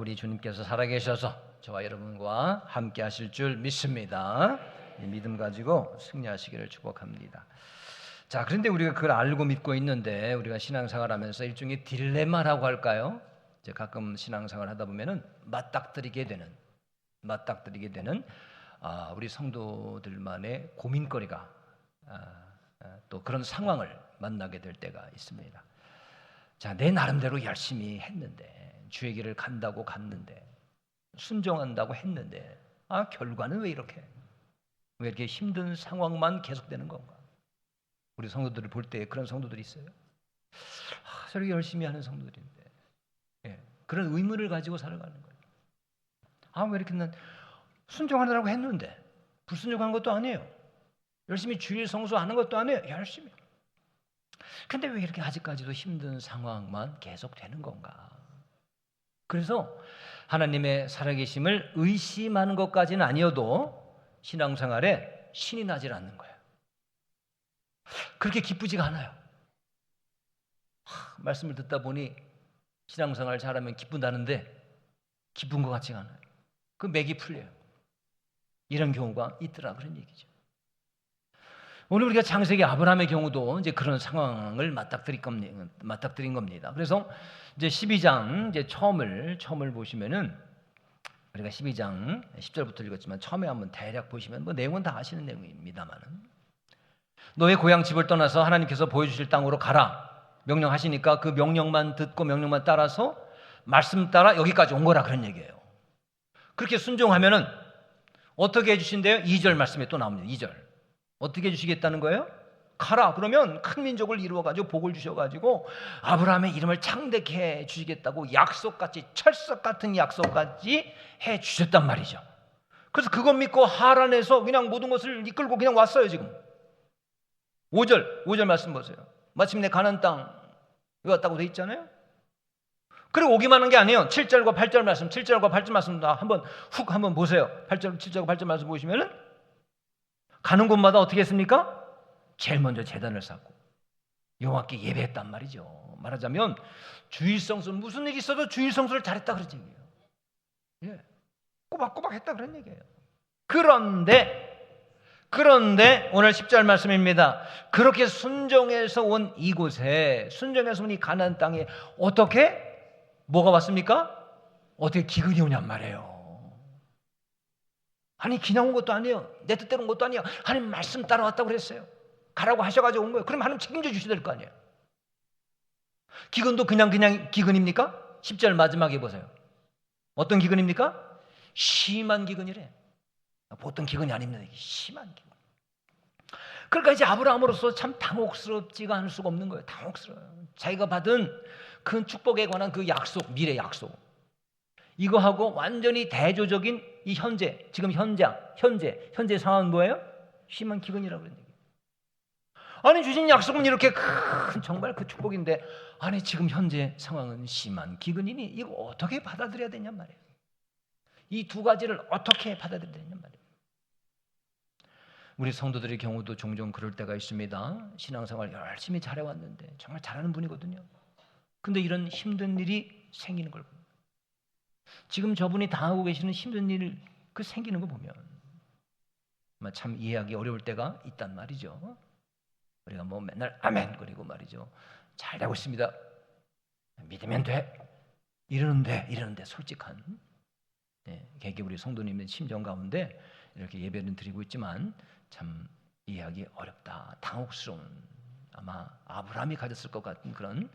우리 주님께서 살아계셔서 저와 여러분과 함께 하실 줄 믿습니다. 이 믿음 가지고 승리하시기를 축복합니다. 자, 그런데 우리가 그걸 알고 믿고 있는데 우리가 신앙생활하면서 일종의 딜레마라고 할까요? 이제 가끔 신앙생활 하다 보면은 맞닥뜨리게 되는 우리 성도들만의 고민거리가 또 그런 상황을 만나게 될 때가 있습니다. 자, 내 나름대로 열심히 했는데 주의 길을 간다고 갔는데 순종한다고 했는데 결과는 왜 이렇게 힘든 상황만 계속되는 건가? 우리 성도들을 볼 때 그런 성도들이 있어요. 저렇게 열심히 하는 성도들인데 그런 의문을 가지고 살아가는 거예요. 왜 이렇게 난 순종하느라고 했는데 불순종한 것도 아니에요. 열심히 주일 성수하는 것도 아니에요. 열심히. 근데 왜 이렇게 아직까지도 힘든 상황만 계속되는 건가? 그래서 하나님의 살아계심을 의심하는 것까지는 아니어도 신앙생활에 신이 나질 않는 거예요. 그렇게 기쁘지가 않아요. 말씀을 듣다 보니 신앙생활 잘하면 기쁜다는데 기쁜 것 같지가 않아요. 그 맥이 풀려요. 이런 경우가 있더라 그런 얘기죠. 오늘 우리가 창세기 아브라함의 경우도 이제 그런 상황을 맞닥뜨린 겁니다. 그래서 이제 12장 이제 처음을 보시면은 우리가 12장 10절부터 읽었지만 처음에 한번 대략 보시면 뭐 내용은 다 아시는 내용입니다만은 너의 고향 집을 떠나서 하나님께서 보여주실 땅으로 가라 명령하시니까 그 명령만 듣고 명령만 따라서 말씀 따라 여기까지 온 거라 그런 얘기예요. 그렇게 순종하면은 어떻게 해주신대요? 2절 말씀에 또 나옵니다. 2절 어떻게 해주시겠다는 거예요? 가라 그러면 큰 민족을 이루어가지고 복을 주셔가지고 아브라함의 이름을 창대케 해주시겠다고 약속같이 철석 같은 약속까지 해주셨단 말이죠. 그래서 그것 믿고 하란에서 그냥 모든 것을 이끌고 그냥 왔어요. 지금 5절 말씀 보세요. 마침내 가나안 땅에 왔다고 돼 있잖아요. 그리고 오기만 한 게 아니에요. 7절과 8절 말씀 7절과 8절 말씀 다 한번 보세요. 8절 7절과 8절 말씀 보시면은 가는 곳마다 어떻게 했습니까? 제일 먼저 제단을 쌓고 여호와께 예배했단 말이죠. 말하자면 주일성수 무슨 일이 있어도 주일성수를 잘했다 그런 얘기예요. 꼬박꼬박 했다 그런 얘기예요. 그런데 오늘 10절 말씀입니다. 그렇게 순종해서 온 이곳에 순종해서 온 이 가나안 땅에 뭐가 왔습니까? 어떻게 기근이 오냔 말이에요. 아니 그냥 온 것도 아니에요. 내 뜻대로 온 것도 아니에요. 하나님 말씀 따라왔다고 그랬어요. 가라고 하셔가지고 온 거예요. 그럼 하나님 책임져 주셔야 될 거 아니에요. 기근도 그냥 기근입니까? 10절 마지막에 보세요. 어떤 기근입니까? 심한 기근이래. 보통 기근이 아닙니다. 심한 기근. 그러니까 이제 아브라함으로서 참 당혹스럽지가 않을 수가 없는 거예요. 당혹스러워요. 자기가 받은 큰 축복에 관한 그 약속, 미래 약속. 이거하고 완전히 대조적인 이 지금 현재 상황은 뭐예요? 심한 기근이라고 그러는 얘기예요. 아니 주신 약속은 이렇게 큰 정말 그 축복인데 아니 지금 현재 상황은 심한 기근이니 이거 어떻게 받아들여야 되냔 말이에요. 이 두 가지를 어떻게 받아들여야 되냔 말이에요. 우리 성도들의 경우도 종종 그럴 때가 있습니다. 신앙생활 열심히 잘해왔는데 정말 잘하는 분이거든요. 근데 이런 힘든 일이 생기는 걸 보면 지금 저분이 당하고 계시는 힘든 일 생기는 거 보면 참 이해하기 어려울 때가 있단 말이죠. 우리가 뭐 맨날 아멘 그리고 말이죠. 잘 되고 있습니다. 믿으면 돼. 이러는데 솔직한 개개 우리 성도님의 심정 가운데 이렇게 예배는 드리고 있지만 참 이해하기 어렵다. 당혹스러운 아마 아브라함이 가졌을 것 같은 그런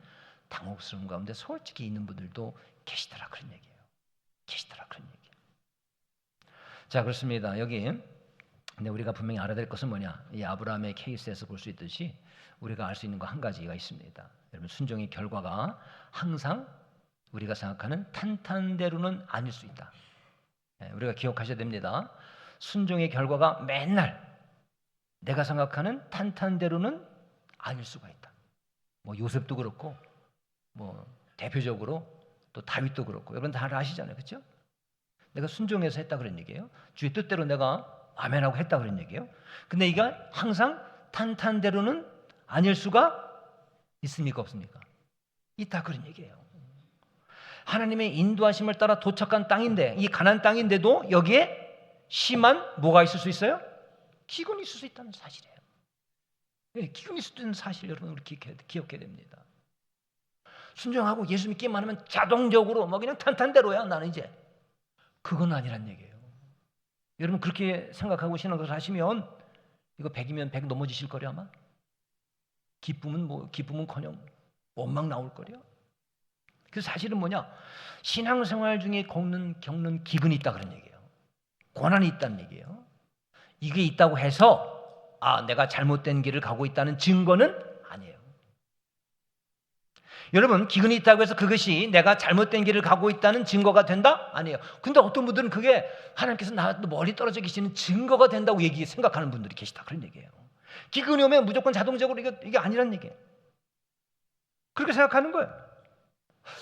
당혹스러운 가운데 솔직히 있는 분들도 계시더라 그런 얘기예요. 자 그렇습니다. 여기 근데 우리가 분명히 알아야 될 것은 뭐냐? 이 아브라함의 케이스에서 볼 수 있듯이 우리가 알 수 있는 거 한 가지가 있습니다. 여러분 순종의 결과가 항상 우리가 생각하는 탄탄대로는 아닐 수 있다. 우리가 기억하셔야 됩니다. 순종의 결과가 맨날 내가 생각하는 탄탄대로는 아닐 수가 있다. 뭐 요셉도 그렇고 뭐 대표적으로 또 다윗도 그렇고 여러분 다 아시잖아요. 그렇죠? 내가 순종해서 했다 그런 얘기예요. 주의 뜻대로 내가 아멘하고 했다 그런 얘기예요. 근데 이게 항상 탄탄대로는 아닐 수가 있습니까 없습니까? 있다 그런 얘기예요. 하나님의 인도하심을 따라 도착한 땅인데, 이 가나안 땅인데도 여기에 심한 뭐가 있을 수 있어요? 기근이 있을 수 있다는 사실이에요. 기근이 있을 수 있는 사실 여러분 우리 기억해야 됩니다. 순종하고 예수 믿기만 하면 자동적으로 뭐 그냥 탄탄대로야 나는 이제. 그건 아니란 얘기예요. 여러분 그렇게 생각하고 신앙을 하시면 이거 100이면 100 넘어지실 거려 아마. 기쁨은커녕 원망 나올 거려. 그 사실은 뭐냐? 신앙생활 중에 겪는 기근이 있다 그런 얘기예요. 고난이 있다는 얘기예요. 이게 있다고 해서 내가 잘못된 길을 가고 있다는 증거는 아니에요. 여러분 기근이 있다고 해서 그것이 내가 잘못된 길을 가고 있다는 증거가 된다? 아니에요. 근데 어떤 분들은 그게 하나님께서 나 멀리 떨어져 계시는 증거가 된다고 생각하는 분들이 계시다 그런 얘기예요. 기근이 오면 무조건 자동적으로 이게 아니란 얘기예요. 그렇게 생각하는 거예요.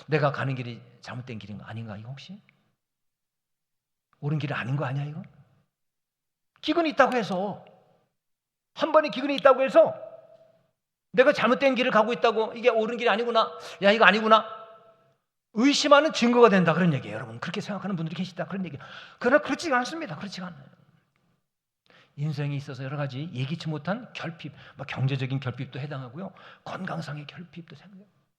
내가 가는 길이 잘못된 길인가 아닌가 이거 혹시? 옳은 길이 아닌 거 아니야 이거? 기근이 있다고 해서 한 번에 기근이 있다고 해서 내가 잘못된 길을 가고 있다고 이게 옳은 길이 아니구나. 야 이거 아니구나. 의심하는 증거가 된다 그런 얘기예요. 여러분 그렇게 생각하는 분들이 계시다 그런 얘기예요. 그러나 그렇지가 않습니다. 그렇지가 않아요. 인생에 있어서 여러 가지 예기치 못한 결핍, 경제적인 결핍도 해당하고요. 건강상의 결핍도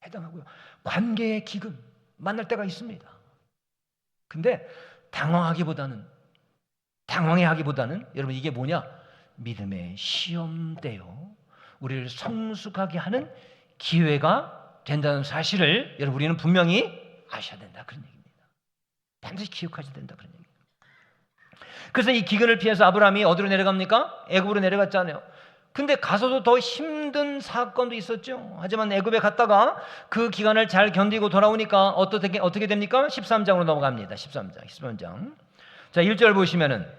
해당하고요. 관계의 기근 만날 때가 있습니다. 근데 당황해하기보다는 여러분 이게 뭐냐? 믿음의 시험대요. 우리를 성숙하게 하는 기회가 된다는 사실을 여러분 우리는 분명히 아셔야 된다 그런 얘기입니다. 반드시 기억하셔야 된다 그런 얘기입니다. 그래서 이 기근을 피해서 아브라함이 어디로 내려갑니까? 애굽으로 내려갔잖아요. 근데 가서도 더 힘든 사건도 있었죠. 하지만 애굽에 갔다가 그 기간을 잘 견디고 돌아오니까 어떻게 됩니까? 13장으로 넘어갑니다. 13장. 자, 1절 보시면은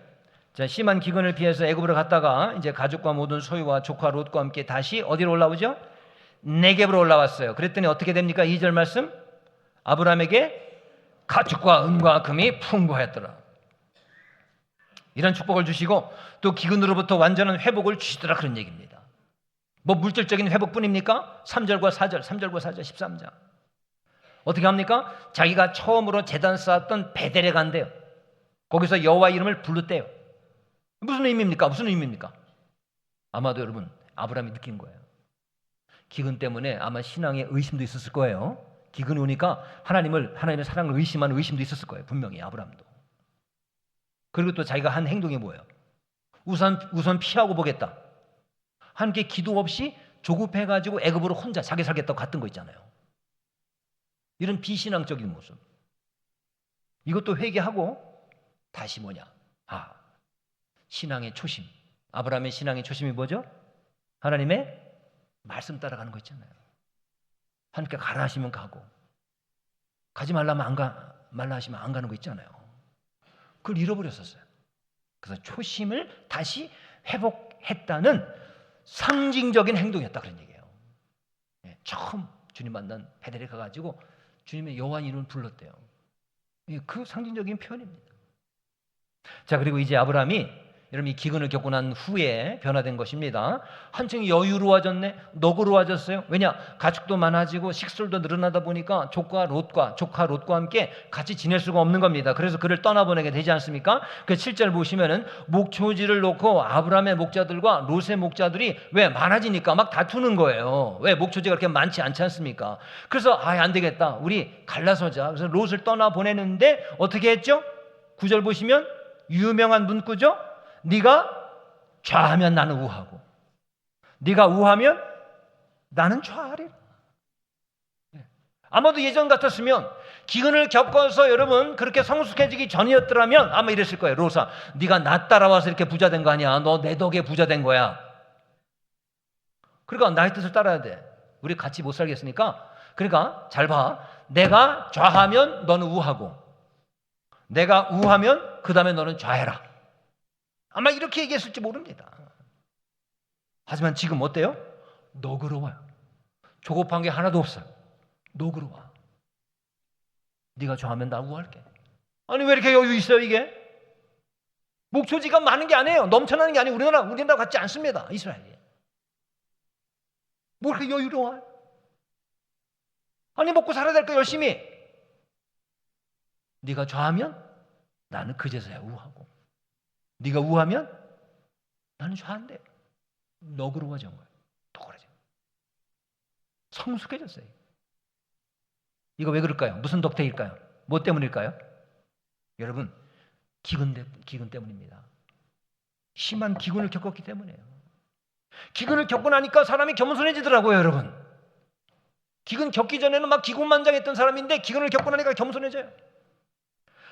심한 기근을 피해서 애굽으로 갔다가 이제 가족과 모든 소유와 조카 롯과 함께 다시 어디로 올라오죠? 네겝으로 올라왔어요. 그랬더니 어떻게 됩니까? 2절 말씀. 아브라함에게 가축과 은과 금이 풍부하였더라. 이런 축복을 주시고 또 기근으로부터 완전한 회복을 주시더라 그런 얘기입니다. 뭐 물질적인 회복뿐입니까? 3절과 4절 13장. 어떻게 합니까? 자기가 처음으로 제단 쌓았던 베델에 간대요. 거기서 여호와 이름을 부르대요. 무슨 의미입니까? 아마도 여러분 아브라함이 느낀 거예요. 기근 때문에 아마 신앙에 의심도 있었을 거예요. 기근이 오니까 하나님의 사랑을 의심하는 의심도 있었을 거예요. 분명히 아브라함도. 그리고 또 자기가 한 행동이 뭐예요? 우선 피하고 보겠다. 함께 기도 없이 조급해가지고 애굽으로 혼자 자기 살겠다고 갔던 거 있잖아요. 이런 비신앙적인 모습. 이것도 회개하고 다시 신앙의 초심. 아브라함의 신앙의 초심이 뭐죠? 하나님의 말씀 따라가는 거 있잖아요. 하나님께 가라 하시면 가고 가지 말라 하시면 안 가는 거 있잖아요. 그걸 잃어버렸었어요. 그래서 초심을 다시 회복했다는 상징적인 행동이었다 그런 얘기예요. 처음 주님 만난 베델에 가가지고 주님의 여호와 이름을 불렀대요. 그 상징적인 표현입니다. 자, 그리고 이제 아브라함이 여러분 이 기근을 겪고 난 후에 변화된 것입니다. 한층 여유로워졌네, 너그러워졌어요. 왜냐? 가축도 많아지고 식술도 늘어나다 보니까 조카 롯과 함께 같이 지낼 수가 없는 겁니다. 그래서 그를 떠나보내게 되지 않습니까? 그 7절 보시면은 목초지를 놓고 아브라함의 목자들과 롯의 목자들이 왜 많아지니까 막 다투는 거예요. 왜? 목초지가 그렇게 많지 않지 않습니까? 그래서 안 되겠다, 우리 갈라서자. 그래서 롯을 떠나보내는데 어떻게 했죠? 9절 보시면 유명한 문구죠. 네가 좌하면 나는 우하고 네가 우하면 나는 좌하리라. 아마도 예전 같았으면 기근을 겪어서 여러분 그렇게 성숙해지기 전이었더라면 아마 이랬을 거예요. 롯아, 네가 나 따라와서 이렇게 부자 된 거 아니야. 너 내 덕에 부자 된 거야. 그러니까 나의 뜻을 따라야 돼. 우리 같이 못 살겠으니까. 그러니까 잘 봐. 내가 좌하면 너는 우하고 내가 우하면 그 다음에 너는 좌해라. 아마 이렇게 얘기했을지 모릅니다. 하지만 지금 어때요? 너그러워요. 조급한 게 하나도 없어요. 너그러워. 네가 좋아하면 나 우할게. 아니 왜 이렇게 여유 있어요 이게? 목초지가 많은 게 아니에요. 넘쳐나는 게 아니에요. 우리나라 같지 않습니다. 이스라엘이. 뭐 이렇게 여유로워요? 아니 먹고 살아야 될까 열심히. 네가 좌하면 나는 그제서야 우하고, 네가 우하면 나는 좌한데 너그러워진 거예요. 너그러져. 성숙해졌어요. 이거 왜 그럴까요? 무슨 덕택일까요? 뭐 때문일까요? 여러분, 기근 때문입니다. 심한 기근을 겪었기 때문이에요. 기근을 겪고 나니까 사람이 겸손해지더라고요, 여러분. 기근 겪기 전에는 막 기곤만장했던 사람인데 기근을 겪고 나니까 겸손해져요.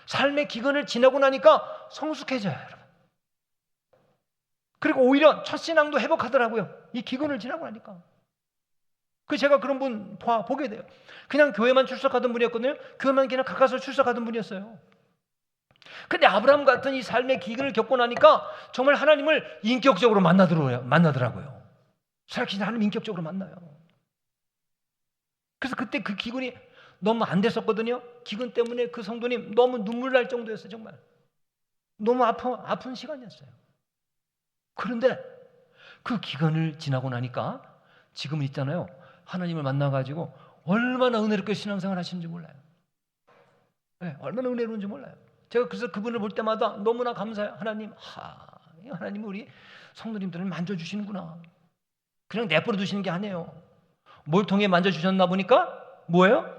삶의 기근을 지나고 나니까 성숙해져요, 여러분. 그리고 오히려 첫신앙도 회복하더라고요. 이 기근을 지나고 나니까. 제가 그런 분 보게 돼요. 그냥 교회만 출석하던 분이었거든요. 교회만 그냥 가까스로 출석하던 분이었어요. 근데 아브라함 같은 이 삶의 기근을 겪고 나니까 정말 하나님을 인격적으로 만나더라고요. 살아계신 하나님 인격적으로 만나요. 그래서 그때 그 기근이 너무 안 됐었거든요. 기근 때문에 그 성도님 너무 눈물 날 정도였어요. 정말 너무 아픈 시간이었어요. 그런데 그 기간을 지나고 나니까 지금은 있잖아요. 하나님을 만나가지고 얼마나 은혜롭게 신앙생활 하시는지 몰라요. 네, 얼마나 은혜로운지 몰라요. 제가 그래서 그분을 볼 때마다 너무나 감사해요. 하나님 우리 성도님들을 만져주시는구나. 그냥 내버려 두시는 게 아니에요. 뭘 통해 만져주셨나 보니까 뭐예요?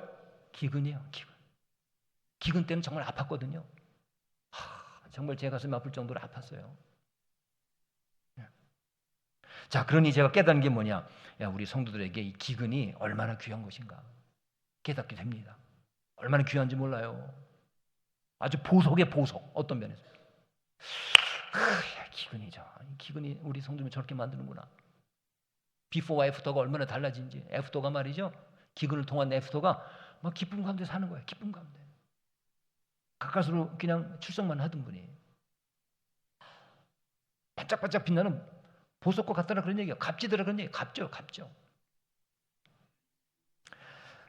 기근이에요. 기근 때는 정말 아팠거든요. 정말 제 가슴이 아플 정도로 아팠어요. 자, 그러니 제가 깨닫는 게 뭐냐? 우리 성도들에게 이 기근이 얼마나 귀한 것인가 깨닫게 됩니다. 얼마나 귀한지 몰라요. 아주 보석의 보석. 어떤 면에서 기근이죠. 기근이 우리 성도를 저렇게 만드는구나. 비포와 애프터가 얼마나 달라진지. 애프터가 말이죠, 기근을 통한 애프터가 막 기쁨 가운데 사는 거예요. 기쁨 가운데 가까스로 그냥 출석만 하던 분이 반짝반짝 빛나는 보석과 같다는 그런 얘기예요. 값지더라 그런 얘기. 값죠.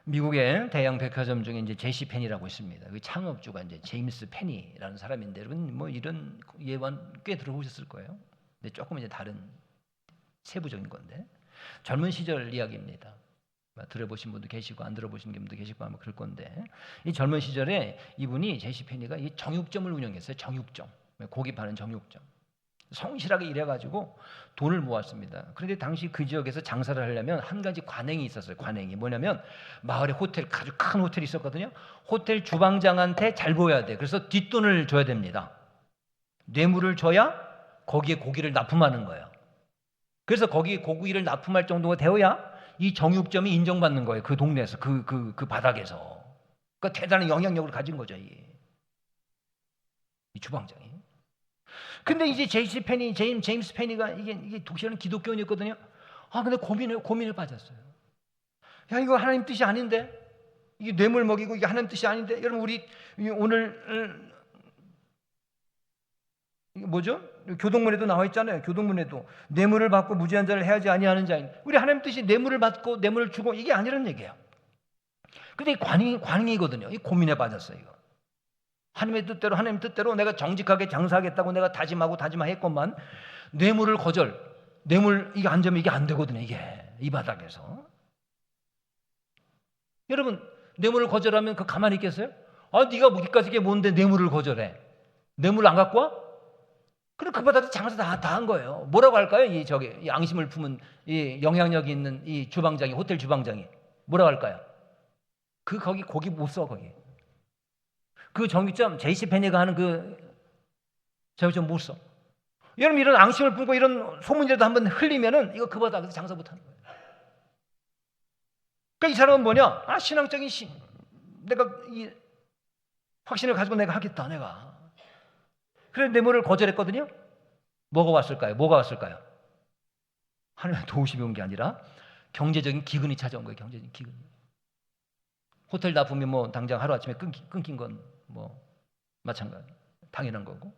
미국의 대형 백화점 중에 이제 제시 펜이라고 있습니다. 그 창업주가 이제 제임스 펜이라는 사람인데, 여러분 뭐 이런 예만 꽤 들어보셨을 거예요. 근데 조금 이제 다른 세부적인 건데, 젊은 시절 이야기입니다. 들어보신 분도 계시고 안 들어보신 분도 계시고 아마 그럴 건데, 이 젊은 시절에 이분이 제시 펜이가 이 정육점을 운영했어요. 정육점, 고기 파는 정육점. 성실하게 일해가지고 돈을 모았습니다. 그런데 당시 그 지역에서 장사를 하려면 한 가지 관행이 있었어요. 관행이 뭐냐면 마을에 아주 큰 호텔이 있었거든요. 호텔 주방장한테 잘 보여야 돼. 그래서 뒷돈을 줘야 됩니다. 뇌물을 줘야 거기에 고기를 납품하는 거예요. 그래서 거기에 고기를 납품할 정도가 되어야 이 정육점이 인정받는 거예요. 그 동네에서 그 바닥에서. 그러니까 대단한 영향력을 가진 거죠. 이 주방장이. 근데 이제 제임스 페니가 이게 독실한 기독교인이었거든요. 근데 고민에 빠졌어요. 야, 이거 하나님 뜻이 아닌데, 이게 뇌물 먹이고 이게 하나님 뜻이 아닌데. 여러분, 우리 오늘 뭐죠? 교동문에도 나와 있잖아요. 교동문에도 뇌물을 받고 무지한 자를 해하지 아니하는 자인. 우리 하나님 뜻이 뇌물을 받고 뇌물을 주고 이게 아니라는 얘기예요. 근데 이 관행이거든요. 이 고민에 빠졌어요. 이거. 하나님 뜻대로 내가 정직하게 장사하겠다고 내가 다짐했건만 뇌물을 뇌물 이게 안 되면 이게 안 되거든요. 이게 이 바닥에서. 여러분, 뇌물을 거절하면 그 가만히 있겠어요? 네가 무기까지 이게 뭔데 뇌물을 거절해? 뇌물 안 갖고 와? 그럼 그 바닥에서 장사 다 한 거예요. 뭐라고 할까요? 이 양심을 품은 이 영향력이 있는 이 주방장이, 호텔 주방장이 뭐라고 할까요? 거기 고기 못 써. 거기 그 정육점 제이시 페니가 하는 그 정육점 못 써. 여러분, 이런 앙심을 품고 이런 소문이라도 한번 흘리면은 이거 그 바닥에서 장사 못 하는 거예요. 그러니까 이 사람은 뭐냐? 신앙적인 내가 이 확신을 가지고 내가 하겠다. 내가. 그래서 뇌물을 거절했거든요. 뭐가 왔을까요? 하나님의 도우심이 온 게 아니라 경제적인 기근이 찾아온 거예요. 경제적인 기근. 호텔 납품이 뭐 당장 하루아침에 끊긴 건 뭐 마찬가지 당연한 거고,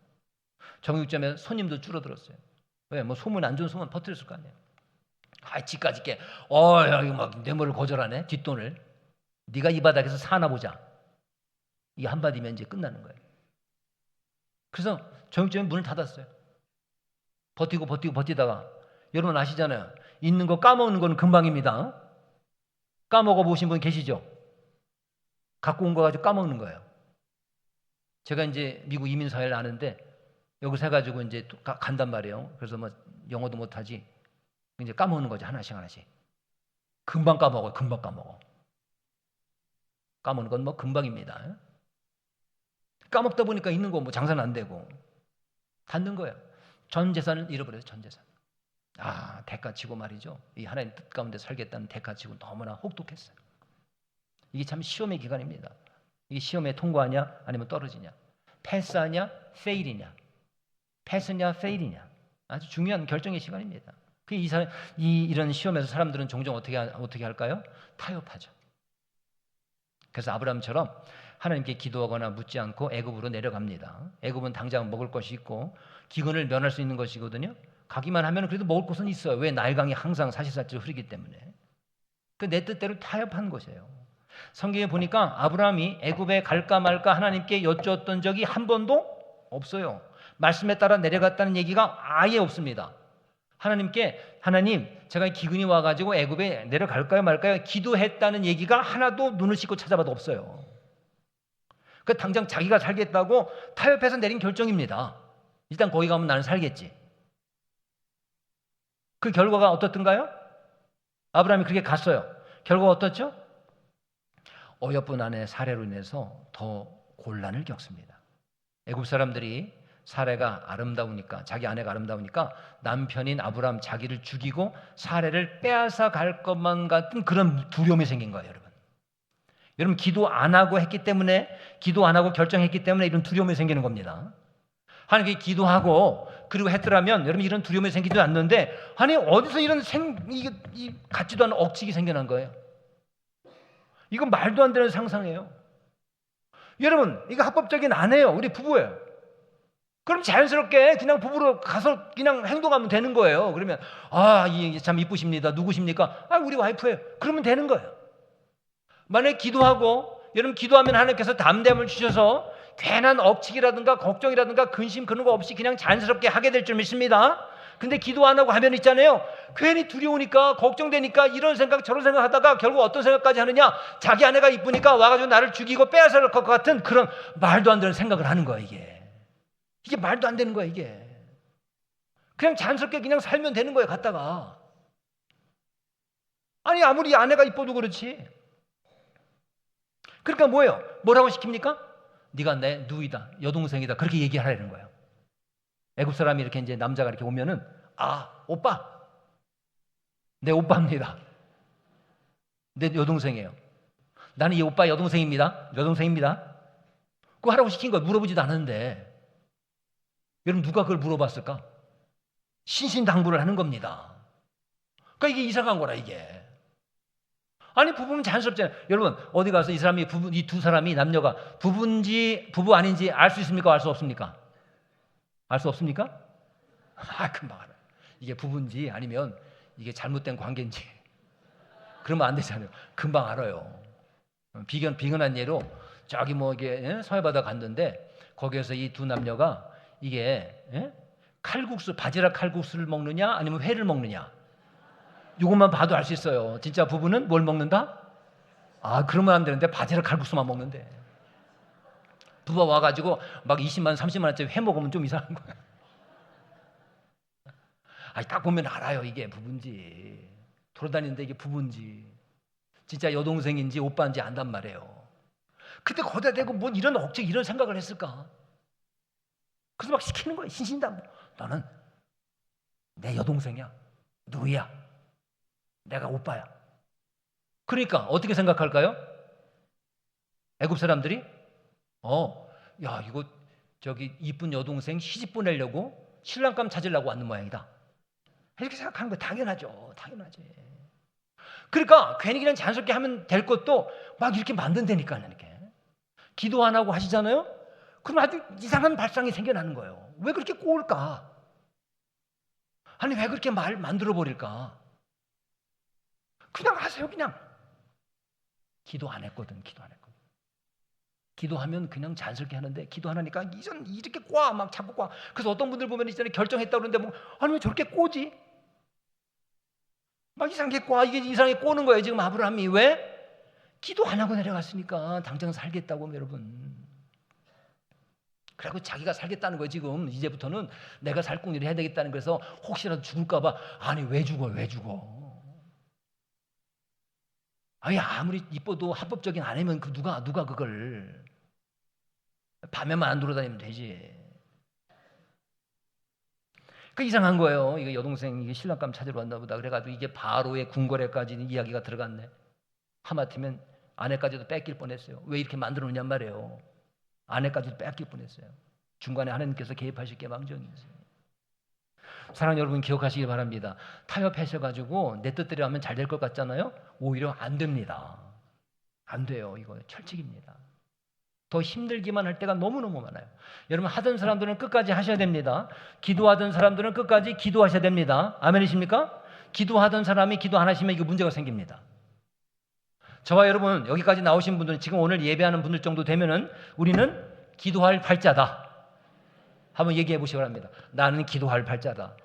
정육점에 손님도 줄어들었어요. 왜? 뭐 소문 안 좋은 소문 퍼뜨렸을 거 아니에요. 지까지 있게 야, 이거 막 뇌물을 거절하네. 뒷돈을. 네가 이 바닥에서 사나 보자. 이 한마디면 이제 끝나는 거예요. 그래서 정육점에 문을 닫았어요. 버티다가 여러분 아시잖아요. 있는 거 까먹는 건 금방입니다. 까먹어 보신 분 계시죠? 갖고 온 거 가지고 까먹는 거예요. 제가 이제 미국 이민 사회를 아는데 여기서 해가지고 이제 또 간단 말이에요. 그래서 뭐 영어도 못하지. 이제 까먹는 거지 하나씩 하나씩. 금방 까먹어, 금방 까먹어. 까먹는 건 뭐 금방입니다. 까먹다 보니까 있는 거 뭐 장사는 안 되고 닫는 거예요. 전 재산을 잃어버려요. 전 재산. 아, 대가치고 말이죠. 이 하나님 뜻 가운데 살겠다는 대가치고 너무나 혹독했어요. 이게 참 시험의 기간입니다. 이게 시험에 통과하냐 아니면 떨어지냐, 패스하냐 페일이냐, 패스냐 페일이냐, 아주 중요한 결정의 시간입니다. 이런 시험에서 사람들은 종종 어떻게 할까요? 타협하죠. 그래서 아브라함처럼 하나님께 기도하거나 묻지 않고 애굽으로 내려갑니다. 애굽은 당장 먹을 것이 있고 기근을 면할 수 있는 것이거든요. 가기만 하면 그래도 먹을 곳은 있어요. 왜? 나일강이 항상 사시사철 흐르기 때문에. 내 뜻대로 타협한 것이에요. 성경에 보니까 아브라함이 애굽에 갈까 말까 하나님께 여쭈었던 적이 한 번도 없어요. 말씀에 따라 내려갔다는 얘기가 아예 없습니다. 하나님께 하나님 제가 기근이 와가지고 애굽에 내려갈까요 말까요 기도했다는 얘기가 하나도 눈을 씻고 찾아봐도 없어요. 그 당장 자기가 살겠다고 타협해서 내린 결정입니다. 일단 거기 가면 나는 살겠지. 그 결과가 어떻던가요? 아브라함이 그렇게 갔어요. 결과가 어떻죠? 어여쁜 아내 사례로 인해서 더 곤란을 겪습니다. 애굽 사람들이 사례가 아름다우니까, 자기 아내가 아름다우니까 남편인 아브라함 자기를 죽이고 사례를 빼앗아 갈 것만 같은 그런 두려움이 생긴 거예요. 여러분 기도 안 하고 했기 때문에, 기도 안 하고 결정했기 때문에 이런 두려움이 생기는 겁니다. 하나님께 기도하고 그리고 했더라면 여러분 이런 두려움이 생기지도 않는데, 아니 어디서 이런 같지도 않은 억측이 생겨난 거예요. 이건 말도 안 되는 상상이에요. 여러분 이거 합법적인 아내예요. 우리 부부예요. 그럼 자연스럽게 그냥 부부로 가서 그냥 행동하면 되는 거예요. 그러면 이게 참 이쁘십니다. 누구십니까? 우리 와이프예요. 그러면 되는 거예요. 만약에 기도하고, 여러분 기도하면 하나님께서 담대함을 주셔서 괜한 억측이라든가 걱정이라든가 근심 그런 거 없이 그냥 자연스럽게 하게 될 줄 믿습니다. 근데 기도 안 하고 하면 있잖아요. 괜히 두려우니까 걱정되니까 이런 생각 저런 생각 하다가 결국 어떤 생각까지 하느냐, 자기 아내가 이쁘니까 와가지고 나를 죽이고 빼앗아갈 것 같은 그런 말도 안 되는 생각을 하는 거야. 이게 말도 안 되는 거야. 이게 그냥 자연스럽게 그냥 살면 되는 거예요. 갔다가 아니 아무리 아내가 이뻐도 그렇지. 그러니까 뭐예요? 뭐라고 시킵니까? 네가 내 누이다, 여동생이다, 그렇게 얘기하라는 거예요. 애굽 사람이 이렇게 이제 남자가 이렇게 오면은 오빠, 내 오빠입니다. 내 여동생이에요. 나는 이 오빠 여동생입니다. 그거 하라고 시킨 거예요. 물어보지도 않았는데. 여러분 누가 그걸 물어봤을까? 신신당부를 하는 겁니다. 그러니까 이게 이상한 거라 이게. 아니 부부는 자연스럽잖아요. 여러분 어디 가서 이 두 사람이 남녀가 부부인지 부부 아닌지 알 수 있습니까? 알 수 없습니까? 알 수 없습니까? 금방 알아요. 이게 부부인지 아니면 이게 잘못된 관계인지. 그러면 안 되잖아요. 금방 알아요. 비근한 예로 저기 이게 서해바다 갔는데 거기에서 이 두 남녀가 이게 칼국수, 바지락 칼국수를 먹느냐 아니면 회를 먹느냐, 이것만 봐도 알 수 있어요. 진짜 부부는 뭘 먹는다? 그러면 안 되는데 바지락 칼국수만 먹는데. 부부가 와가지고 막 20만 30만 원짜리 회 먹으면 좀 이상한 거야. 딱 보면 알아요. 이게 부부인지, 돌아다니는데 이게 부부인지 진짜 여동생인지 오빠인지 안단 말이에요. 근데 거기다 대고 뭐 이런 억측 이런 생각을 했을까? 그래서 막 시키는 거예요. 신신당부. 너는 내 여동생이야, 누이야, 내가 오빠야. 그러니까 어떻게 생각할까요? 애굽 사람들이 이거 저기 이쁜 여동생 시집 보내려고 신랑감 찾으려고 왔는 모양이다, 이렇게 생각하는 거예요. 당연하지. 그러니까 괜히 그냥 자연스럽게 하면 될 것도 막 이렇게 만든다니까. 이렇게 기도 안 하고 하시잖아요. 그럼 아주 이상한 발상이 생겨나는 거예요. 왜 그렇게 꼬울까? 아니 왜 그렇게 말 만들어 버릴까? 그냥 하세요. 그냥 기도 안 했거든. 기도하면 그냥 자연스럽게 하는데, 기도 안 하니까 이렇게 막 자꾸 꽈. 그래서 어떤 분들 보면 있잖아요. 결정했다고 그러는데 아니 왜 저렇게 꼬지? 막 이상하게 꽈. 이게 이상하게 꼬는 거예요. 지금 아브라함이. 왜? 기도 안 하고 내려갔으니까. 당장 살겠다고. 여러분 그리고 자기가 살겠다는 거예요. 지금 이제부터는 내가 살 궁리를 해야 되겠다는 거에서 혹시라도 죽을까 봐. 아니 왜 죽어? 왜 죽어? 아니 아무리 이뻐도 합법적인 아내면 그 누가 그걸 밤에만 안 돌아다니면 되지. 그 이상한 거예요. 이거 여동생 이게 신랑감 찾으러 왔나 보다. 그래가지고 이게 바로의 궁궐에까지 이야기가 들어갔네. 하마터면 아내까지도 뺏길 뻔했어요. 왜 이렇게 만들어 놓냔 말이에요. 아내까지도 뺏길 뻔했어요. 중간에 하나님께서 개입하실 게 망정이 있어요. 사랑하는 여러분 기억하시기 바랍니다. 타협하셔가지고 내 뜻대로 하면 잘 될 것 같잖아요. 오히려 안 됩니다. 안 돼요. 이거 철칙입니다. 더 힘들기만 할 때가 너무너무 많아요. 여러분 하던 사람들은 끝까지 하셔야 됩니다. 기도하던 사람들은 끝까지 기도하셔야 됩니다. 아멘이십니까? 기도하던 사람이 기도 안 하시면 이거 문제가 생깁니다. 저와 여러분 여기까지 나오신 분들은 지금 오늘 예배하는 분들 정도 되면은 우리는 기도할 팔자다. 한번 얘기해 보시기 바랍니다. 나는 기도할 팔자다.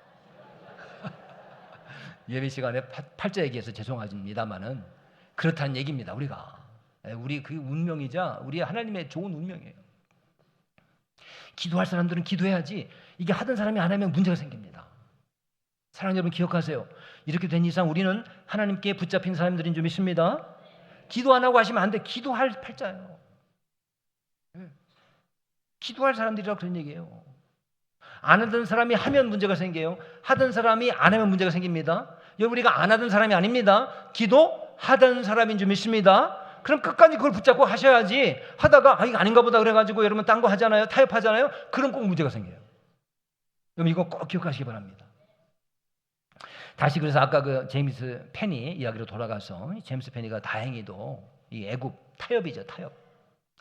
예배 시간에 팔자 얘기해서 죄송합니다만은 그렇다는 얘기입니다. 우리 그 운명이자 우리 하나님의 좋은 운명이에요. 기도할 사람들은 기도해야지 이게 하던 사람이 안 하면 문제가 생깁니다. 사랑하는 여러분 기억하세요. 이렇게 된 이상 우리는 하나님께 붙잡힌 사람들인 줄 믿습니다. 기도 안 하고 하시면 안 돼. 기도할 팔자예요. 기도할 사람들이라고 그런 얘기예요. 안 하던 사람이 하면 문제가 생겨요. 하던 사람이 안 하면 문제가 생깁니다. 여러분 우리가 안 하던 사람이 아닙니다. 기도하던 사람인 줄 믿습니다. 그럼 끝까지 그걸 붙잡고 하셔야지. 하다가 이거 아닌가 보다 그래가지고 여러분 딴 거 하잖아요. 타협하잖아요. 그럼 꼭 문제가 생겨요. 여러분 이거 꼭 기억하시기 바랍니다. 다시 그래서 아까 그 제임스 페니 이야기로 돌아가서 제임스 페니가 다행히도 이 애굽 타협이죠. 타협.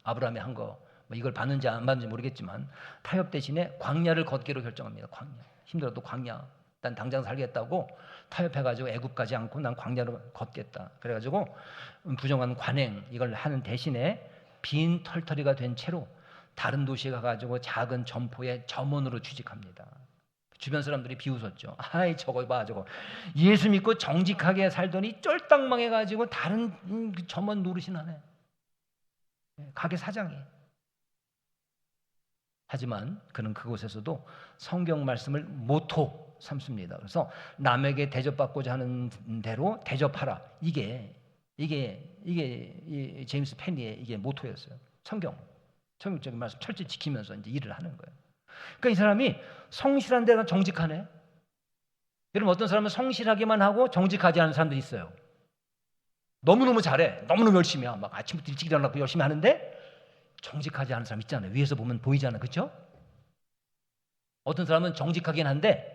아브라함이 한 거 뭐 이걸 받는지 안 받는지 모르겠지만 타협 대신에 광야를 걷기로 결정합니다. 광야. 힘들어도 광야. 난 당장 살겠다고 타협해가지고 애굽가지 않고 난 광야로 걷겠다. 그래가지고 부정한 관행 이걸 하는 대신에 빈 털터리가 된 채로 다른 도시에 가가지고 작은 점포의 점원으로 취직합니다. 주변 사람들이 비웃었죠. 아이 저거 봐 저거 예수 믿고 정직하게 살더니 쫄딱 망해가지고 다른 점원 노릇이 나네. 가게 사장이. 하지만 그는 그곳에서도 성경 말씀을 모토 삼습니다. 그래서 남에게 대접받고자 하는 대로 대접하라. 이게 이 제임스 페니의 이게 모토였어요. 성경적인 말씀 철저히 지키면서 이제 일을 하는 거예요. 그러니까 이 사람이 성실한 데가 정직하네. 여러분 어떤 사람은 성실하게만 하고 정직하지 않은 사람들이 있어요. 너무너무 잘해. 너무너무 열심히 해. 막 아침부터 일찍 일어나고 열심히 하는데 정직하지 않은 사람 있잖아요. 위에서 보면 보이잖아요. 그렇죠? 어떤 사람은 정직하긴 한데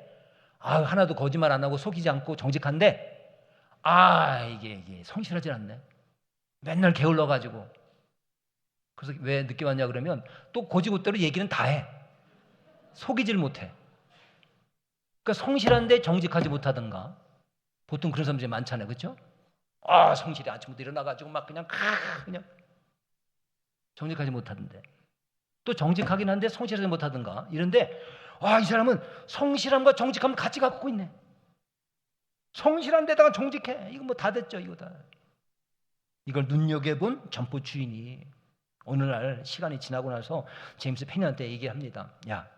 하나도 거짓말 안 하고 속이지 않고 정직한데 이게 성실하지 않네. 맨날 게을러가지고. 그래서 왜 늦게 왔냐 그러면 또 고지고대로 얘기는 다 해. 속이질 못해. 그러니까 성실한데 정직하지 못하던가. 보통 그런 사람들이 많잖아요. 그렇죠? 성실히 아침부터 일어나가지고 막 그냥 정직하지 못하던데. 또 정직하긴 한데 성실하지 못하던가. 이런데 이 사람은 성실함과 정직함을 같이 갖고 있네. 성실한 데다가 정직해. 이거 뭐 다 됐죠. 이거 다. 이걸 눈여겨본 점포 주인이 어느 날 시간이 지나고 나서 제임스 페니한테 얘기합니다. 야,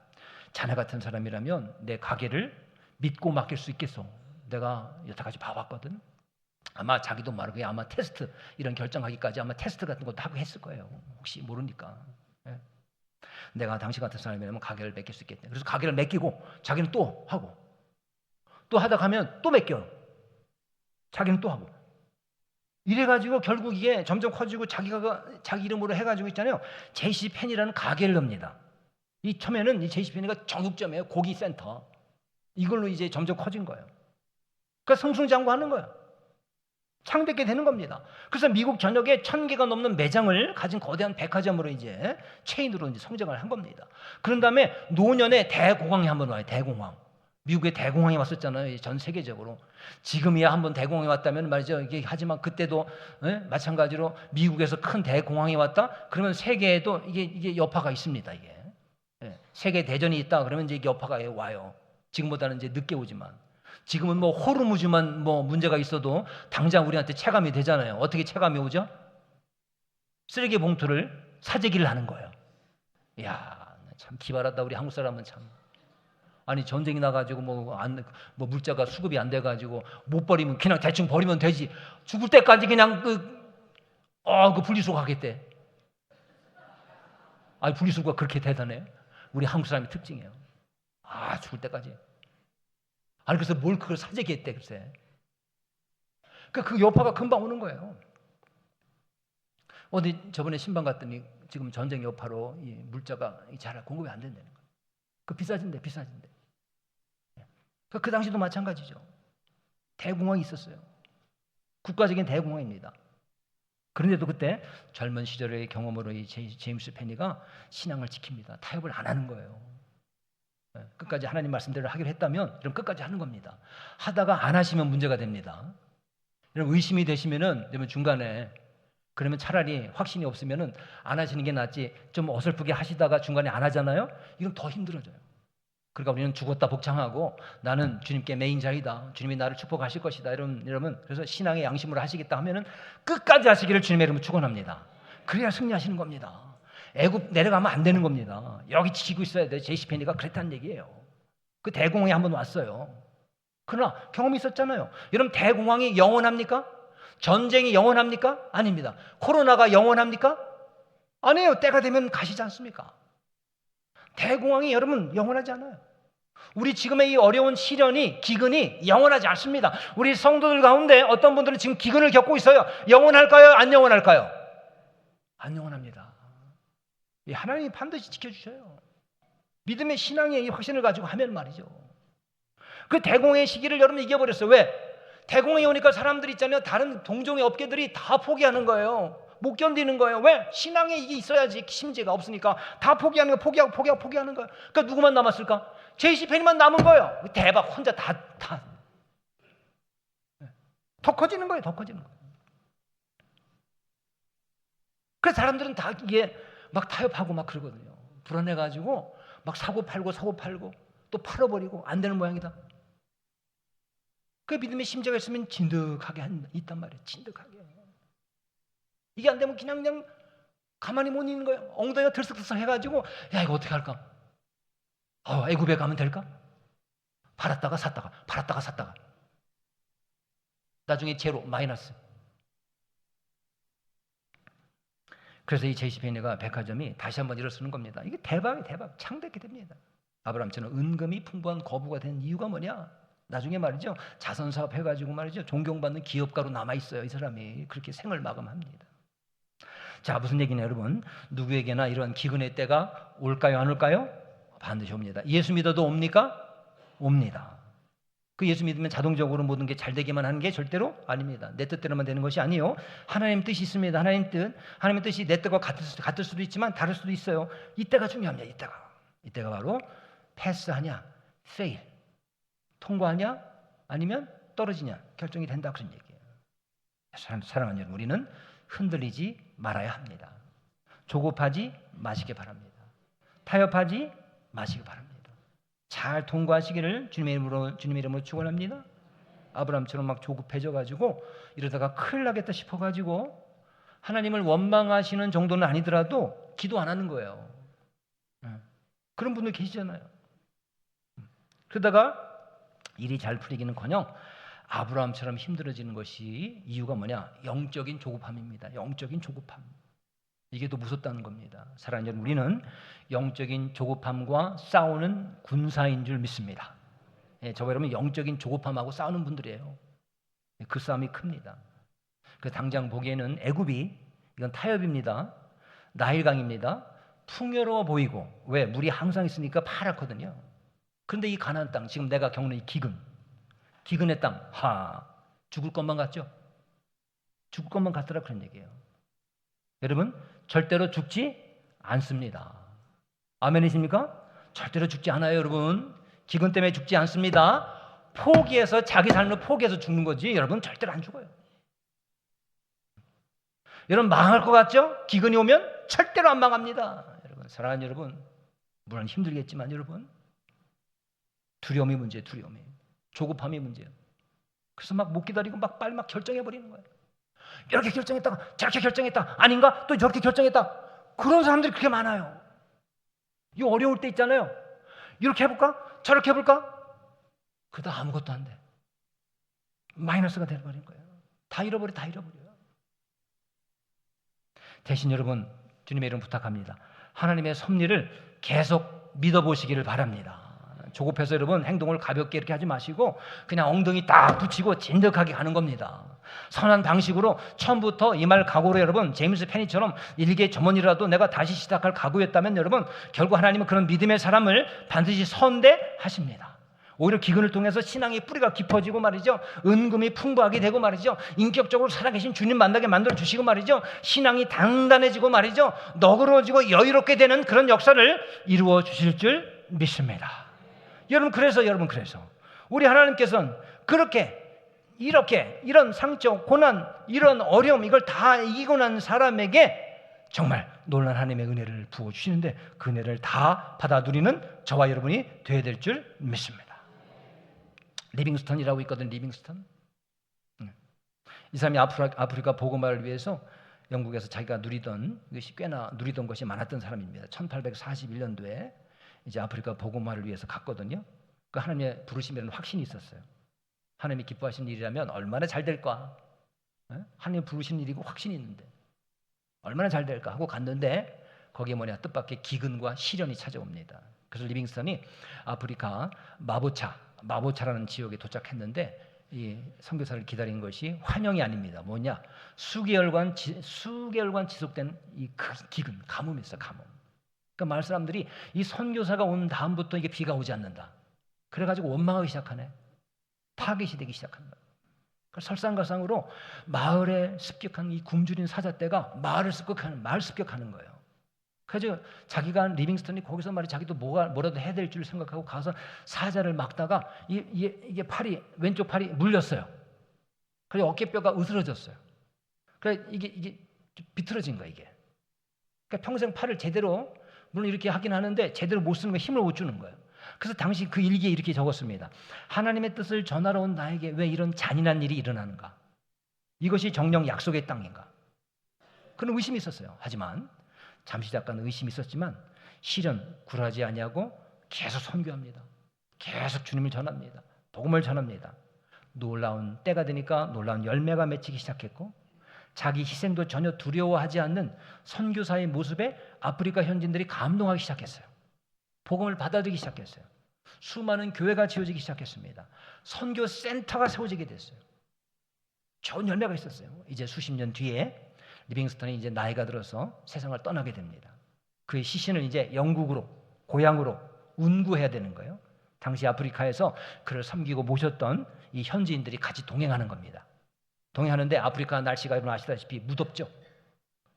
자네 같은 사람이라면 내 가게를 믿고 맡길 수 있겠어. 내가 여태까지 봐봤거든. 아마 자기도 말고 아마 테스트 이런 결정하기까지 아마 테스트 같은 것도 하고 했을 거예요. 혹시 모르니까. 내가 당신 같은 사람이라면 가게를 맡길 수 있겠네. 그래서 가게를 맡기고 자기는 또 하고 또 하다 가면 또 맡겨. 자기는 또 하고. 이래가지고 결국 이게 점점 커지고 자기가 자기 이름으로 해가지고 있잖아요. 제시 펜이라는 가게를 엽니다. 이 처음에는 이 제시 펜이가 정육점이에요. 고기 센터. 이걸로 이제 점점 커진 거예요. 그러니까 승승장구하는 거예요. 창백게 되는 겁니다. 그래서 미국 전역에 1000개가 넘는 매장을 가진 거대한 백화점으로 이제 체인으로 이제 성장을 한 겁니다. 그런 다음에 노년에 대공황이 한번 와요. 대공황. 미국에 대공황이 왔었잖아요. 전 세계적으로. 지금이야 한번 대공황이 왔다면 말이죠. 이게 하지만 그때도 마찬가지로 미국에서 큰 대공황이 왔다. 그러면 세계에도 이게 여파가 있습니다. 이게 세계 대전이 있다. 그러면 이제 여파가 와요. 지금보다는 이제 늦게 오지만. 지금은 뭐 호르무즈만 뭐 문제가 있어도 당장 우리한테 체감이 되잖아요. 어떻게 체감이 오죠? 쓰레기 봉투를 사재기를 하는 거예요. 이야, 참 기발하다. 우리 한국 사람은 참. 아니 전쟁이 나가지고 뭐 물자가 수급이 안 돼가지고 못 버리면 그냥 대충 버리면 되지. 죽을 때까지 그냥 그 분리수거 하겠대. 아니 분리수거가 그렇게 대단해? 우리 한국 사람의 특징이에요. 죽을 때까지. 아니 그래서 뭘 그걸 사재기했대 글쎄. 그 여파가 금방 오는 거예요. 어디 저번에 신방 갔더니 지금 전쟁 여파로 이 물자가 잘 공급이 안 된다는 거예요. 그 비싸진대. 그 당시도 마찬가지죠. 대공황이 있었어요. 국가적인 대공황입니다. 그런데도 그때 젊은 시절의 경험으로 이 제임스 페니가 신앙을 지킵니다. 타협을 안 하는 거예요. 끝까지 하나님 말씀대로 하기로 했다면 그럼 끝까지 하는 겁니다. 하다가 안 하시면 문제가 됩니다. 여러분 의심이 되시면은 여러분 중간에 그러면 차라리 확신이 없으면은 안 하시는 게 낫지. 좀 어설프게 하시다가 중간에 안 하잖아요. 이건 더 힘들어져요. 그러니까 우리는 죽었다 복창하고 나는 주님께 메인자이다. 주님이 나를 축복하실 것이다. 여러분 그래서 신앙의 양심으로 하시겠다 하면은 끝까지 하시기를 주님의 이름으로 축원합니다. 그래야 승리하시는 겁니다. 애굽 내려가면 안 되는 겁니다. 여기 지키고 있어야 돼요. 제이시 페니가 그랬다는 얘기예요. 그 대공황이 한번 왔어요. 그러나 경험이 있었잖아요. 여러분 대공황이 영원합니까? 전쟁이 영원합니까? 아닙니다. 코로나가 영원합니까? 아니에요. 때가 되면 가시지 않습니까? 대공황이 여러분 영원하지 않아요. 우리 지금의 이 어려운 시련이 기근이 영원하지 않습니다. 우리 성도들 가운데 어떤 분들은 지금 기근을 겪고 있어요. 영원할까요? 안 영원할까요? 안 영원합니다. 하나님이 반드시 지켜주셔요. 믿음의 신앙의 확신을 가지고 하면 말이죠. 그 대공의 시기를 여러분 이겨버렸어요. 왜? 대공이 오니까 사람들이 있잖아요. 다른 동종의 업계들이 다 포기하는 거예요. 못 견디는 거예요. 왜? 신앙에 이게 있어야지. 심지가 없으니까 다 포기하는 거예요. 포기하는 거예요. 그러니까 누구만 남았을까? 제이시 페니만 남은 거예요. 대박 혼자 다 더 커지는 거예요. 그래서 사람들은 다 이게 막 타협하고 막 그러거든요. 불안해가지고 막 사고 팔고 또 팔아버리고 안 되는 모양이다. 그 믿음의 심지가 있으면 진득하게 있단 말이에요. 진득하게. 이게 안 되면 그냥 가만히 못 있는 거예요. 엉덩이가 들썩들썩 해가지고 야 이거 어떻게 할까? 애굽에 가면 될까? 팔았다가 샀다가 나중에 제로 마이너스. 그래서 이 제이시 페니가 백화점이 다시 한번 일어서는 겁니다. 이게 대박 창대하게 됩니다. 아브라함처럼 은금이 풍부한 거부가 된 이유가 뭐냐? 나중에 말이죠. 자선사업 해가지고 말이죠. 존경받는 기업가로 남아있어요. 이 사람이 그렇게 생을 마감합니다. 자, 무슨 얘기냐 여러분? 누구에게나 이런 기근의 때가 올까요? 안 올까요? 반드시 옵니다. 예수 믿어도 옵니까? 옵니다. 그 예수 믿으면 자동적으로 모든 게 잘 되기만 하는 게 절대로 아닙니다. 내 뜻대로만 되는 것이 아니에요. 하나님 뜻이 있습니다. 하나님의 뜻이 내 뜻과 같을 수도 있지만 다를 수도 있어요. 이때가 중요합니다. 이때가 바로 패스하냐, fail, 통과하냐, 아니면 떨어지냐 결정이 된다 그런 얘기예요. 사랑하는 여러분, 우리는 흔들리지 말아야 합니다. 조급하지 마시기 바랍니다. 타협하지 마시기 바랍니다. 잘 통과하시기를 주님의 이름으로 축원합니다. 아브라함처럼 막 조급해져가지고 이러다가 큰일 나겠다 싶어가지고 하나님을 원망하시는 정도는 아니더라도 기도 안 하는 거예요. 그런 분들 계시잖아요. 그러다가 일이 잘 풀리기는커녕 아브라함처럼 힘들어지는 것이 이유가 뭐냐? 영적인 조급함입니다. 영적인 조급함. 이게 더 무섭다는 겁니다. 사랑하는 여러분, 우리는 영적인 조급함과 싸우는 군사인 줄 믿습니다. 저와 여러분 영적인 조급함하고 싸우는 분들이에요. 그 싸움이 큽니다. 그 당장 보기에는 애굽이 이건 타협입니다. 나일강입니다. 풍요로워 보이고 왜? 물이 항상 있으니까 파랗거든요. 그런데 이 가나안 땅 지금 내가 겪는 이 기근의 땅 죽을 것만 같죠? 죽을 것만 같더라 그런 얘기예요. 여러분 절대로 죽지 않습니다. 아멘이십니까? 절대로 죽지 않아요. 여러분 기근 때문에 죽지 않습니다. 포기해서 자기 삶을 포기해서 죽는 거지 여러분 절대로 안 죽어요. 여러분 망할 것 같죠? 기근이 오면 절대로 안 망합니다. 여러분 사랑하는 여러분, 물론 힘들겠지만 여러분 두려움이 문제예요. 두려움이. 조급함이 문제예요. 그래서 막 못 기다리고 막 빨리 막 결정해버리는 거예요. 이렇게 결정했다가 저렇게 결정했다. 아닌가? 또 저렇게 결정했다. 그런 사람들이 그렇게 많아요. 이 어려울 때 있잖아요. 이렇게 해볼까? 저렇게 해볼까? 그러다 아무것도 안 돼. 마이너스가 돼버린 거예요. 다 잃어버려요. 대신 여러분, 주님의 이름 부탁합니다. 하나님의 섭리를 계속 믿어보시기를 바랍니다. 조급해서 여러분 행동을 가볍게 이렇게 하지 마시고 그냥 엉덩이 딱 붙이고 진득하게 가는 겁니다. 선한 방식으로 처음부터 임할 각오로 여러분 제임스 페니처럼 일개 점원이라도 내가 다시 시작할 각오였다면 여러분 결국 하나님은 그런 믿음의 사람을 반드시 선대하십니다. 오히려 기근을 통해서 신앙의 뿌리가 깊어지고 말이죠. 은금이 풍부하게 되고 말이죠. 인격적으로 살아계신 주님 만나게 만들어 주시고 말이죠. 신앙이 단단해지고 말이죠. 너그러워지고 여유롭게 되는 그런 역사를 이루어 주실 줄 믿습니다. 여러분 그래서 우리 하나님께서는 그렇게 이렇게 이런 상처, 고난, 이런 어려움 이걸 다 이기고 난 사람에게 정말 놀라운 하나님의 은혜를 부어주시는데 그 은혜를 다 받아 누리는 저와 여러분이 되어야 될 줄 믿습니다. 리빙스턴이라고 있거든. 리빙스턴. 이 사람이 아프리카 복음화를 위해서 영국에서 자기가 누리던 것이 꽤나 누리던 것이 많았던 사람입니다. 1841년도에 이제 아프리카 복음화를 위해서 갔거든요. 그 하나님의 부르심이라는 확신이 있었어요. 하나님이 기뻐하시는 일이라면 얼마나 잘 될까? 하나님 부르신 일이고 확신이 있는데 얼마나 잘 될까 하고 갔는데 거기에 뭐냐 뜻밖의 기근과 시련이 찾아옵니다. 그래서 리빙스턴이 아프리카 마보차라는 지역에 도착했는데 이 선교사를 기다린 것이 환영이 아닙니다. 뭐냐 수개월간 지속된 이 기근, 가뭄이 있어. 가뭄. 그러니까 마을 사람들이 이 선교사가 온 다음부터 이게 비가 오지 않는다. 그래가지고 원망하기 시작하네. 타깃이 되기 시작한다. 설상가상으로 마을에 습격한 이 굶주린 사자떼가 마을 습격하는 거예요. 그래서 자기가 리빙스턴이 거기서 말이 자기도 뭐라도 해야 될 줄 생각하고 가서 사자를 막다가 이게 팔이 왼쪽 팔이 물렸어요. 그래서 어깨뼈가 으스러졌어요. 그래 이게 비틀어진 거야 이게. 그러니까 평생 팔을 제대로 물론 이렇게 하긴 하는데 제대로 못 쓰는 거 힘을 못 주는 거예요. 그래서 당시 그 일기에 이렇게 적었습니다. 하나님의 뜻을 전하러 온 나에게 왜 이런 잔인한 일이 일어나는가? 이것이 정령 약속의 땅인가? 그런 의심이 있었어요. 하지만 잠시 잠깐 의심이 있었지만 실은 굴하지 아니하고 계속 선교합니다. 계속 주님을 전합니다. 복음을 전합니다. 놀라운 때가 되니까 놀라운 열매가 맺히기 시작했고 자기 희생도 전혀 두려워하지 않는 선교사의 모습에 아프리카 현지인들이 감동하기 시작했어요. 복음을 받아들이기 시작했어요. 수많은 교회가 지어지기 시작했습니다. 선교 센터가 세워지게 됐어요. 좋은 열매가 있었어요. 이제 수십 년 뒤에 리빙스턴이 이제 나이가 들어서 세상을 떠나게 됩니다. 그의 시신을 이제 영국으로 고향으로 운구해야 되는 거예요. 당시 아프리카에서 그를 섬기고 모셨던 이 현지인들이 같이 동행하는 겁니다. 동행하는데 아프리카 날씨가 여러분 아시다시피 무덥죠.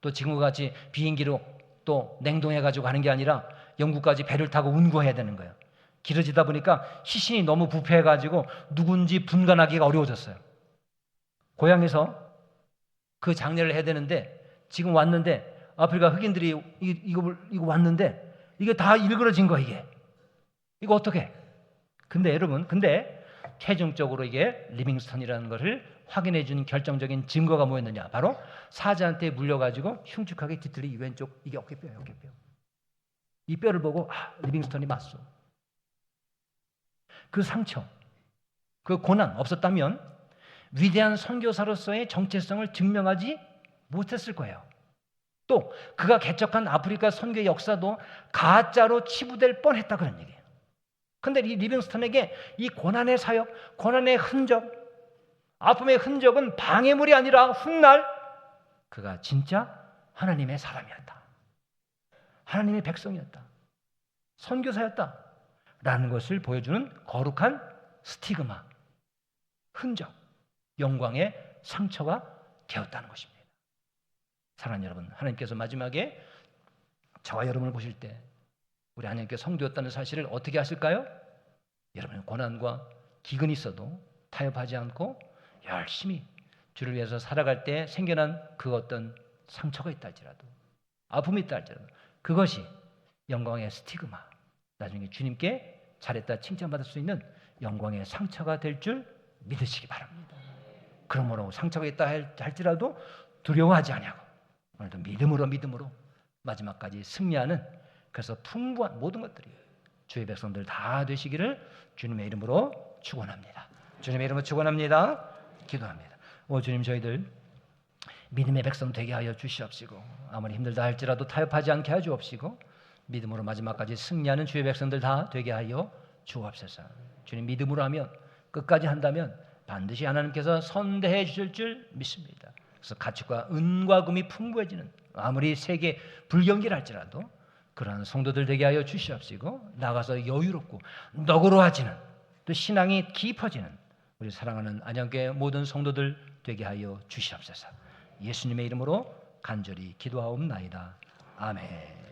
또 지금과 같이 비행기로 또 냉동해가지고 가는 게 아니라 영국까지 배를 타고 운구해야 되는 거예요. 길어지다 보니까 시신이 너무 부패해가지고 누군지 분간하기가 어려워졌어요. 고향에서 그 장례를 해야 되는데 지금 왔는데 아프리카 흑인들이 이거 왔는데 이게 다 일그러진 거야 이게. 이거 어떻게? 근데 여러분 최종적으로 이게 리빙스턴이라는 것을 확인해 주는 결정적인 증거가 뭐였느냐? 바로 사자한테 물려가지고 흉측하게 뒤틀린 이 왼쪽 이게 어깨뼈예요, 어깨뼈. 이 뼈를 보고 리빙스턴이 맞소. 그 상처, 그 고난 없었다면 위대한 선교사로서의 정체성을 증명하지 못했을 거예요. 또 그가 개척한 아프리카 선교의 역사도 가짜로 치부될 뻔했다 그런 얘기예요. 근데 이 리빙스턴에게 이 고난의 사역, 고난의 흔적, 아픔의 흔적은 방해물이 아니라 훗날 그가 진짜 하나님의 사람이었다. 하나님의 백성이었다. 선교사였다. 라는 것을 보여주는 거룩한 스티그마, 흔적, 영광의 상처가 되었다는 것입니다. 사랑하는 여러분, 하나님께서 마지막에 저와 여러분을 보실 때 우리 하나님께 성도였다는 사실을 어떻게 하실까요? 여러분은 고난과 기근이 있어도 타협하지 않고 열심히 주를 위해서 살아갈 때 생겨난 그 어떤 상처가 있다 할지라도 아픔이 있다 할지라도 그것이 영광의 스티그마, 나중에 주님께 잘했다 칭찬받을 수 있는 영광의 상처가 될 줄 믿으시기 바랍니다. 그러므로 상처가 있다 할지라도 두려워하지 아니하고 오늘도 믿음으로 마지막까지 승리하는 그래서 풍부한 모든 것들이 주의 백성들 다 되시기를 주님의 이름으로 축원합니다. 주님의 이름으로 축원합니다. 기도합니다. 오 주님, 저희들 믿음의 백성 되게 하여 주시옵시고, 아무리 힘들다 할지라도 타협하지 않게 하여 주옵시고, 믿음으로 마지막까지 승리하는 주의 백성들 다 되게 하여 주옵소서. 주님, 믿음으로 하면, 끝까지 한다면 반드시 하나님께서 선대해 주실 줄 믿습니다. 그래서 가축과 은과 금이 풍부해지는, 아무리 세계 불경기를 할지라도 그러한 성도들 되게 하여 주시옵시고, 나가서 여유롭고 너그러워지는, 또 신앙이 깊어지는 우리 사랑하는 안양교회 모든 성도들 되게 하여 주시옵소서. 예수님의 이름으로 간절히 기도하옵나이다. 아멘.